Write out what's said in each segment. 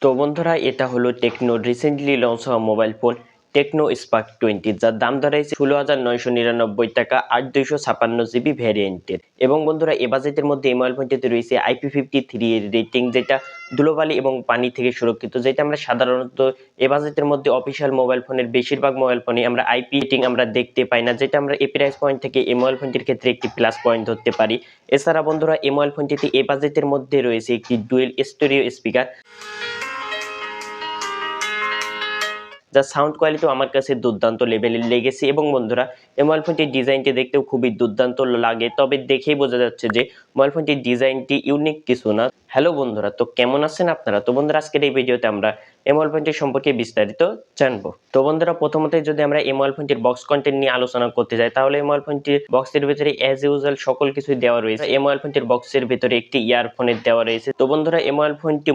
তো বন্ধুরা এটা হলো টেকনো রিসেন্টলি লঞ্চ হওয়া মোবাইল ফোন টেকনো স্পার্ক 20 যার দাম দাঁড়াইছে 16,999 টাকা 8,256 জিবি ভ্যারিয়েন্টের। এবং বন্ধুরা এ বাজেটের মধ্যে এই মোবাইল ফোনটিতে রয়েছে IP53 এর রেটিং, যেটা ধুলোবালি এবং পানি থেকে সুরক্ষিত, যেটা আমরা সাধারণত এ বাজেটের মধ্যে অফিসিয়াল মোবাইল ফোনের বেশিরভাগ মোবাইল ফোনে আমরা আইপি রেটিং আমরা দেখতে পাই না, যেটা আমরা এই প্রাইস পয়েন্ট থেকে এই মোবাইল ফোনটির ক্ষেত্রে একটি প্লাস পয়েন্ট ধরতে পারি। এছাড়া বন্ধুরা এই মোবাইল ফোনটিতে এ বাজেটের মধ্যে রয়েছে একটি ডুয়েল স্টেরিও স্পিকার, যার সাউন্ড কোয়ালিটি আমার কাছে দুর্দান্ত লেভেলের লেগেছে। এবং বন্ধুরা এই মোবাইল ফোনটির ডিজাইনটি দেখতেও খুবই দুর্দান্ত লাগে, তবে দেখেই বোঝা যাচ্ছে যে মোবাইল ফোনটির ডিজাইনটি ইউনিক কিছু না। হ্যালো বন্ধুরা, তো কেমন আছেন আপনারা? তো বন্ধুরা আজকের এই ভিডিওতে আমরা এই মোবাইল ফোনটির সম্পর্কে বিস্তারিত জানবো। তো বন্ধুরা প্রথমত যদি আমরা এই মোবাইল ফোনটির বক্স কন্টেন্ট নিয়ে আলোচনা করতে যাই, তাহলে এই মোবাইল ফোনটির বক্সের ভিতরে অ্যাজ ইউজুয়াল সকল কিছুই দেওয়া রয়েছে। এই মোবাইল ফোনটির বক্সের ভিতরে একটি ইয়ারফোনের দেওয়া রয়েছে। তো বন্ধুরা এই মোবাইল ফোনটি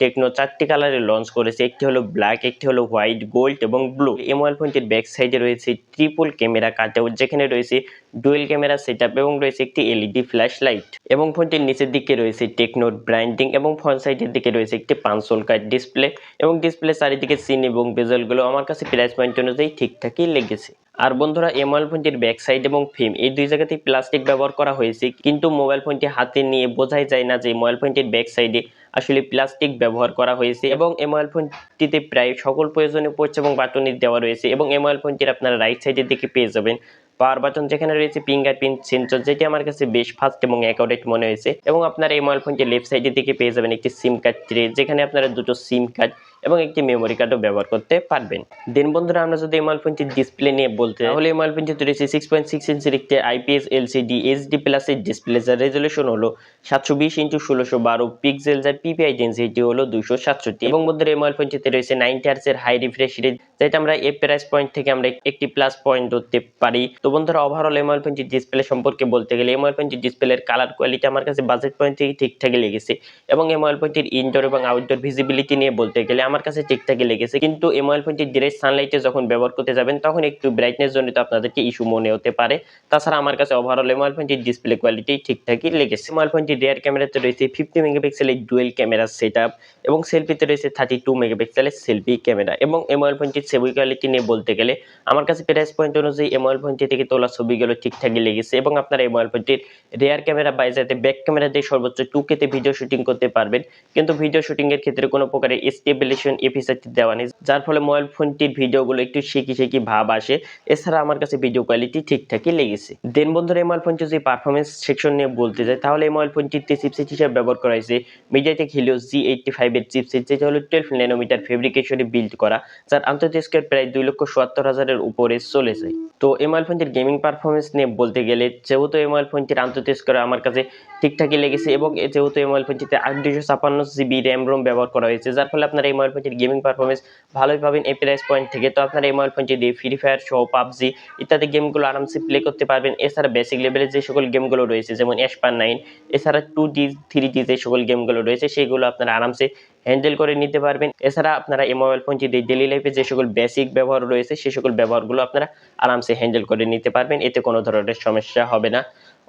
টেকনো 4টি কালারে লঞ্চ করেছে, একটি হলো ব্ল্যাক, একটি হলো হোয়াইট, গোল্ড এবং ব্লু। এই মোবাইল ফোনটির ব্যাক সাইডে রয়েছে ট্রিপল ক্যামেরা কাটআউট, যেখানে রয়েছে ডুয়েল ক্যামেরা সেটআপ এবং রয়েছে একটি এলইডি ফ্ল্যাশ লাইট। এবং ফোনটির নিচের দিকে রয়েছে টেকনোর ব্র্যান্ডিং এবং ফ্রন্ট সাইডের দিকে রয়েছে একটি 5 কার্ড ডিসপ্লে। এবং ডিসপ্লে চারিদিকে সিন এবং বেজেলগুলো আমার কাছে প্রাইস পয়েন্ট অনুযায়ী ঠিকঠাকই লেগেছে। আর বন্ধুরা এই মোবাইল ফোনটির ব্যাক সাইড এবং ফ্রেম এই দুই জায়গাতেই প্লাস্টিক ব্যবহার করা হয়েছে, কিন্তু মোবাইল ফোনটি হাতে নিয়ে বোঝাই যায় না যে মোবাইল ফোনটির ব্যাক সাইডে আসলে প্লাস্টিক ব্যবহার করা হয়েছে। এবং এই মোবাইল ফোনটিতে প্রায় সকল প্রয়োজনীয় পোর্ট এবং বাটনই দেওয়া রয়েছে। এবং এই মোবাইল ফোনটির আপনারা রাইট সাইডের দিকে পেয়ে যাবেন পাওয়ার বাটন, যেখানে রয়েছে ফিঙ্গারপ্রিন্ট সেন্সর, যেটি আমার কাছে বেশ ফাস্ট এবং অ্যাকুরেট মনে হয়েছে। এবং আপনারা এই মোবাইল ফোনটি লেফট সাইডের দিকে পেয়ে যাবেন একটি সিম কার্ড ট্রে, যেখানে আপনারা দুটো সিম কার্ড এবং একটি মেমোরি কার্ডও ব্যবহার করতে পারবেন। দেন বন্ধুরা আমরা যদি এই মোবাইল ফোনটির ডিসপ্লে নিয়ে বলতে, তাহলে এই মোবাইল ফোনটিতে রয়েছে 6.6 ইঞ্চির একটি আইপিএস এলসিডি এইচডি প্লাসের ডিসপ্লে, যার রেজলিউশন হলো 720x1612 পিক্সেল, যার পিপিআই ডেনসিটি হলো 267। এবং বন্ধুরা এই মোবাইল ফোনটিতে রয়েছে 90 হার্টজের হাই রিফ্রেশ রেট, যেটা আমরা এই প্রাইস পয়েন্ট থেকে আমরা একটি প্লাস পয়েন্ট ধরতে পারি। তো বন্ধুরা ওভারঅল এই মোবাইল ফোনটির ডিসপ্লে সম্পর্কে বলতে গেলে এই মোবাইল ফোনটির ডিসপ্লের কালার কোয়ালিটি আমার কাছে বাজেট পয়েন্ট থেকে ঠিকঠাকই লেগেছে। এবং এই মোবাইল ফোনটির ইনডোর এবং আউটডোর ভিজিবিলিটি নিয়ে বলতে গেলে আমার কাছে ঠিকঠাকই লেগেছে, কিন্তু এই মোবাইল ফোনটি ডিরেক্ট সানলাইটে যখন ব্যবহার করতে যাবেন তখন একটু ব্রাইটনেস জনিত আপনাদেরকে ইস্যু মনে হতে পারে। তাছাড়া আমার কাছে ওভারঅল এই মোবাইল ফোনটির ডিসপ্লে কোয়ালিটি ঠিকঠাকই লেগেছে। মোবাইল ফোনটির রিয়ার ক্যামেরাতে রয়েছে 50 মেগাপিক্সেলের ডুয়েল ক্যামেরা সেটআপ এবং সেলফিতে রয়েছে 32 মেগাপিক্সেলের সেলফি ক্যামেরা। এবং এই মোবাইল ফোনটির ছবি কোয়ালিটি নিয়ে বলতে গেলে আমার কাছে প্রাইস পয়েন্ট অনুযায়ী এই মোবাইল ফোনটি থেকে তোলা ছবিগুলো ঠিকঠাকই লেগেছে। এবং আপনারা এই মোবাইল ফোনটির রিয়ার ক্যামেরা বাই যাতে ব্যাক ক্যামেরা দিয়ে সর্বোচ্চ 2K তে ভিডিও শুটিং করতে পারবেন, কিন্তু ভিডিও শুটিং এর ক্ষেত্রে কোনো প্রকারের স্টেবিলাইজেশন এফিসিয়েন্সি দেওয়া নেই, যার ফলে মোবাইল ফোনটির ভিডিওগুলো একটু শেকি ভাব আসে। এছাড়া আমার কাছে ভিডিও কোয়ালিটি ঠিকঠাকই লেগেছে। দেন বন্ধুরা এই মোবাইল ফোনটি যদি পারফরমেন্স সেকশন নিয়ে বলতে যাই, তাহলে এই মোবাইল ফোনটিতে চিপসেট হিসেবে ব্যবহার করা হয়েছে মিডিয়াটেক হিলিও G85 এর চিপসেট, যেটা হলো 12 ন্যানোমিটার ফেব্রিকেশনে বিল্ড করা, যার আন্তর্জাতিক স্কেল প্রায় 2,77,000-এর উপরে চলে যায়। তো এই মোবাইল ফোনটির গেমিং পারফরমেন্স নিয়ে বলতে গেলে যেহেতু এই মোবাইল ফোনটির আন্তর্জাতিক স্কেল আমার কাছে ঠিকঠাকই লেগেছে, এবং যেহেতু এই মোবাইল ফোনটিতে 8,256 জিবি র্যাম রোম ব্যবহার করা হয়েছে, যার ফলে আপনারা এই মোবাইল ফোনটির গেমিং পারফরমেন্স ভালোই পাবেন এই প্রাইস পয়েন্ট থেকে। তো আপনারা এই মোবাইল ফোনটি দিয়ে ফ্রি ফায়ার সহ পাবজি ইত্যাদি গেমগুলো আরামসে প্লে করতে পারবেন। এছাড়া বেসিক লেভেলের যে সকল গেমগুলো রয়েছে যেমন এসপার 9, এছাড়া 2D 3D যে সকল গেমগুলো রয়েছে সেগুলো আপনারা আরামসে হ্যান্ডেল করে নিতে পারবেন। এছাড়া আপনারা এই মোবাইল ফোনটি দিয়ে ডেইলি লাইফে যে সকল বেসিক ব্যবহার রয়েছে সেই সকল ব্যবহারগুলো আপনারা আরামসে হ্যান্ডেল করে নিতে পারবেন, এতে কোনো ধরনের সমস্যা হবে না।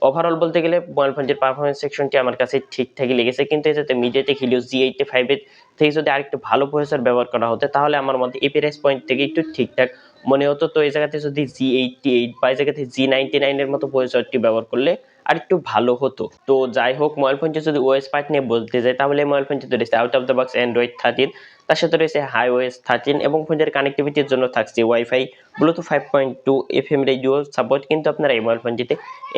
ওভারঅল বলতে গেলে মোবাইল ফোনটির পারফরমেন্স সেকশনটি আমার কাছে ঠিকঠাকই লেগেছে, কিন্তু এটাতে মিডিয়াটেক হিলিও G85 এর থেকে যদি আরেকটু ভালো প্রসেসর ব্যবহার করা হতো তাহলে আমার মতে এই প্রাইস পয়েন্ট থেকে একটু ঠিকঠাক মনে হতো। তো এই জায়গাতে যদি G88 বা এই জায়গাতে G99 এর মতো প্রসেসরটি ব্যবহার করলে আর একটু ভালো হতো। তো যাই হোক, মোবাইল ফোনটি যদি ওএস পার্ট নিয়ে বলতে যাই, তাহলে মোবাইল ফোনটিতে রয়েছে out of the box Android 13, তার সাথে রয়েছে iOS 13, এবং ফোনটির কানেক্টিভিটির জন্য থাকছে wifi, Bluetooth 5.2, FM radio support, কিন্তু আপনারা এই মোবাইল ফোনটিতে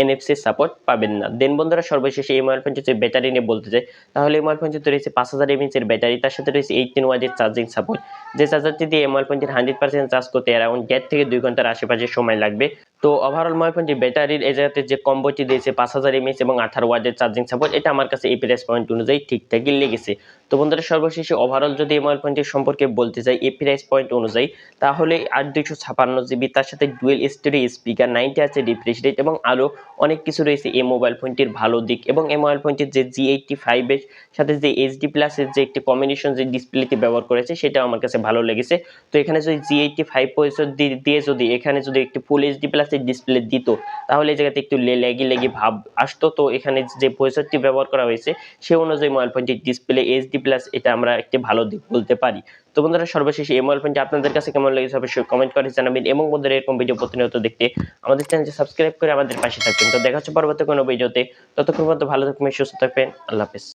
NFC সাপোর্ট পাবেন না। দেন বন্ধুরা সর্বশেষে এই মোবাইল ফোনটিতে ব্যাটারি নিয়ে বলতে চাই, তাহলে এই মোবাইল ফোনটিতে রয়েছে 5000 mAh এর ব্যাটারি, তার সাথে রয়েছে 18 ওয়াটের চার্জিং সাপোর্ট, যে চার্জারটি দিয়ে এই মোবাইল ফোনটির 100% চার্জ করতে অ্যারাউন্ড 1.5 থেকে 2 ঘন্টার আশেপাশে সময় লাগবে। তো ওভারঅল মোবাইল ফোনটি ব্যাটারির এই জায়গাতে যে কম্বোটি দিয়েছে 5000 mAh এবং 18 ওয়াটের চার্জিং সাপোর্ট, এটা আমার কাছে এই প্রাইস পয়েন্ট অনুযায়ী ঠিকঠাকই লেগেছে। তো বন্ধুরা সর্বশেষে ওভারঅল যদি এই মোবাইল ফোনটির সম্পর্কে বলতে চাই এই প্রাইস পয়েন্ট অনুযায়ী, তাহলে 8,256 জিবি, তার সাথে ডুয়েল স্টেরিও স্পিকার, 90 হার্টজের রিফ্রেশ রেট এবং আরও অনেক কিছু রয়েছে এই মোবাইল ফোনটির ভালো দিক। এবং এই মোবাইল ফোনটির যে G85 এর সাথে যে এইচডি প্লাসের যে একটি কম্বিনেশন যে ডিসপ্লেটি ব্যবহার করেছে সেটাও আমার কাছে ভালো লেগেছে। তো এখানে যদি G85 প্রসেসর দিয়ে যদি এখানে যদি একটি ফুল এইচডি প্লাসের ডিসপ্লে দিত তাহলে এই জায়গাতে একটু লেগি ভাব আসতো। তো এখানে যে প্রসেসরটি ব্যবহার করা হয়েছে সে অনুযায়ী মোবাইল ফোনটির ডিসপ্লে এইচডি প্লাস, এটা আমরা একটি ভালো দিক বলতে বলতে পারি। তো বন্ধুরা সর্বশেষে এই মোবাইল ফোনটি আপনাদের কাছে কেমন লেগেছে অবশ্যই কমেন্ট করে জানাবেন এবং বন্ধুরা এরকম ভিডিও প্রতিনিয়ত দেখতে আমাদের চ্যানেলটি সাবস্ক্রাইব করে আমাদের পাশে থাকবেন। তো দেখা হচ্ছে পরবর্তী কোনো ভিডিওতে। ততক্ষণ পর্যন্ত ভালো থাকবেন, সুস্থ থাকবেন। আল্লাহ হাফেজ।